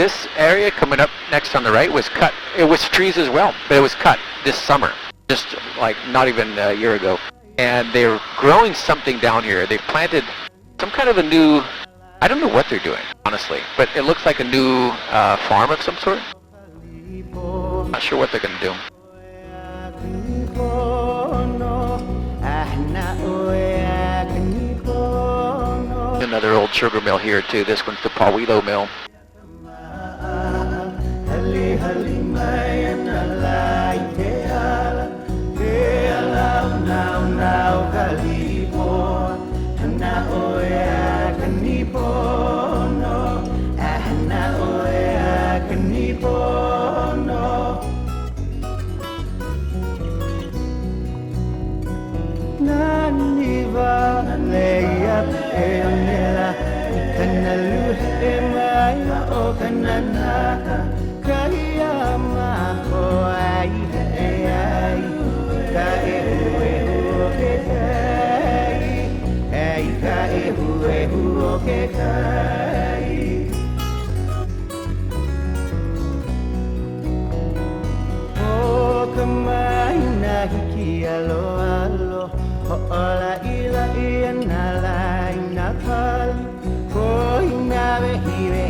this area coming up next on the right was cut. It was trees as well, but it was cut this summer, just like not even a year ago. And they're growing something down here. They've planted some kind of a new, I don't know what they're doing, honestly, but it looks like a new farm of some sort. Not sure what they're going to do. Another old sugar mill here too. This one's the Pauwilo mill.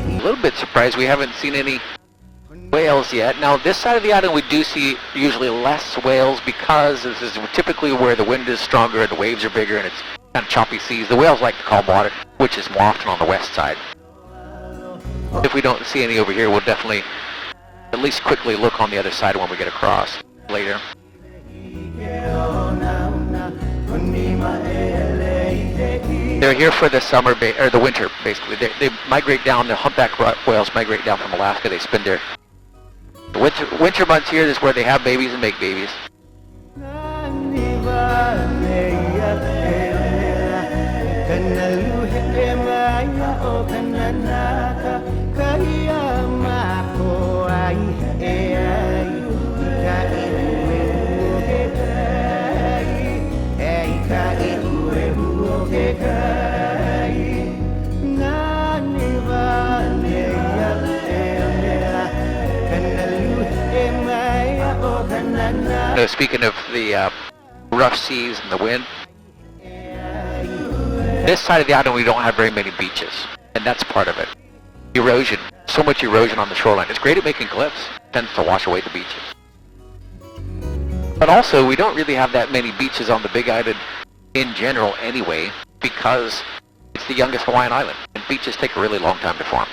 A little bit surprised we haven't seen any whales yet. Now this side of the island we do see usually less whales because this is typically where the wind is stronger and the waves are bigger and it's kind of choppy seas. The whales like the calm water, which is more often on the west side. If we don't see any over here, we'll definitely at least quickly look on the other side when we get across later. They're here for the summer, or the winter, basically. They migrate down, the humpback whales migrate down from Alaska. They spend their winter months here. This is where they have babies and make babies. Speaking of the rough seas and the wind, this side of the island we don't have very many beaches, and that's part of it. Erosion, so much erosion on the shoreline. It's great at making cliffs, it tends to wash away the beaches. But also, we don't really have that many beaches on the Big Island in general anyway, because it's the youngest Hawaiian island, and beaches take a really long time to form.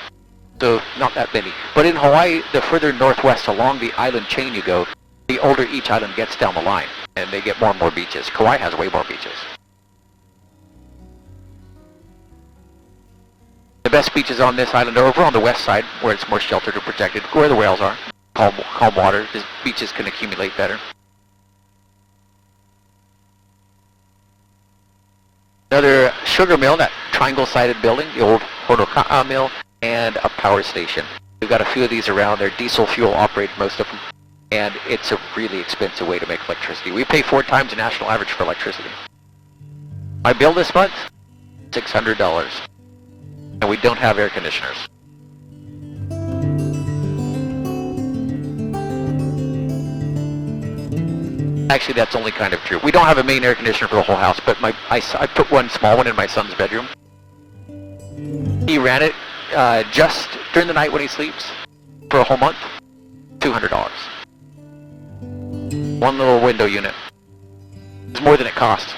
So, not that many. But in Hawaii, the further northwest along the island chain you go, the older each island gets down the line, and they get more and more beaches. Kauai has way more beaches. The best beaches on this island are over on the west side, where it's more sheltered or protected, where the whales are. Calm water, the beaches can accumulate better. Another sugar mill, that triangle-sided building, the old Honoka'a mill, and a power station. We've got a few of these around. They're diesel fuel operated, most of them. And it's a really expensive way to make electricity. We pay 4 times the national average for electricity. My bill this month, $600. And we don't have air conditioners. Actually, that's only kind of true. We don't have a main air conditioner for the whole house, but I put one small one in my son's bedroom. He ran it just during the night when he sleeps for a whole month, $200. One little window unit. It's more than it costs.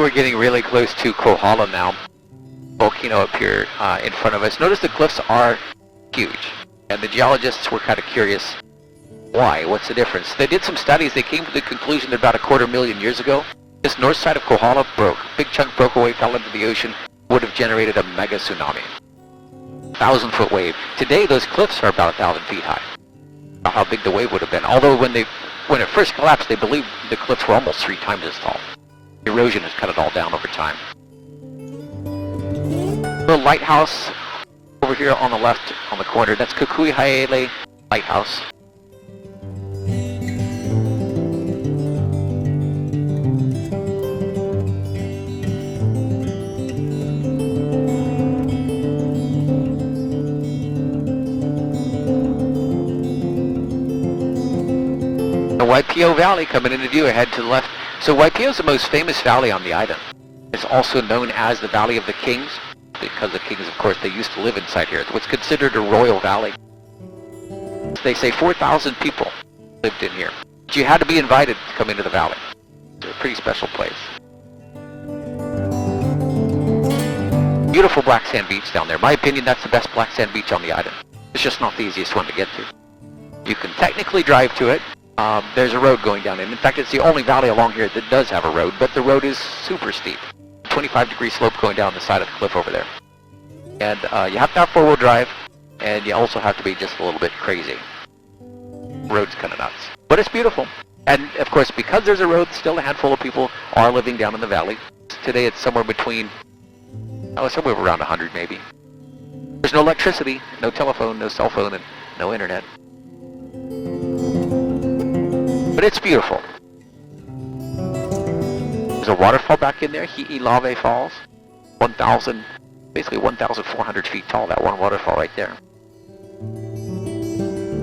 we're getting really close to Kohala now. Volcano up here in front of us. Notice the cliffs are huge, and the geologists were kind of curious why. What's the difference? They did some studies. They came to the conclusion that about 250,000 years ago, this north side of Kohala broke. Big chunk broke away, fell into the ocean, would have generated a mega tsunami. 1,000-foot wave. Today, those cliffs are about 1,000 feet high. About how big the wave would have been. Although when it first collapsed, they believed the cliffs were almost 3 times as tall. Erosion has cut it all down over time. The lighthouse over here on the left, on the corner, that's Kukuihaele Lighthouse. The Waipio Valley coming into view ahead to the left. So Waipio is the most famous valley on the island. It's also known as the Valley of the Kings, because the kings, of course, they used to live inside here. It's what's considered a royal valley. They say 4,000 people lived in here. But you had to be invited to come into the valley. It's a pretty special place. Beautiful black sand beach down there. In my opinion, that's the best black sand beach on the island. It's just not the easiest one to get to. You can technically drive to it. There's a road going down in. In fact, it's the only valley along here that does have a road, but the road is super steep. 25-degree slope going down the side of the cliff over there. And you have to have 4-wheel drive, and you also have to be just a little bit crazy. Road's kind of nuts. But it's beautiful. And, of course, because there's a road, still a handful of people are living down in the valley. Today it's somewhere between, somewhere around 100 maybe. There's no electricity, no telephone, no cell phone, and no internet. But it's beautiful. There's a waterfall back in there, Hi'ilave Falls. 1,400 feet tall, that one waterfall right there.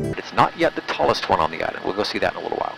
But it's not yet the tallest one on the island. We'll go see that in a little while.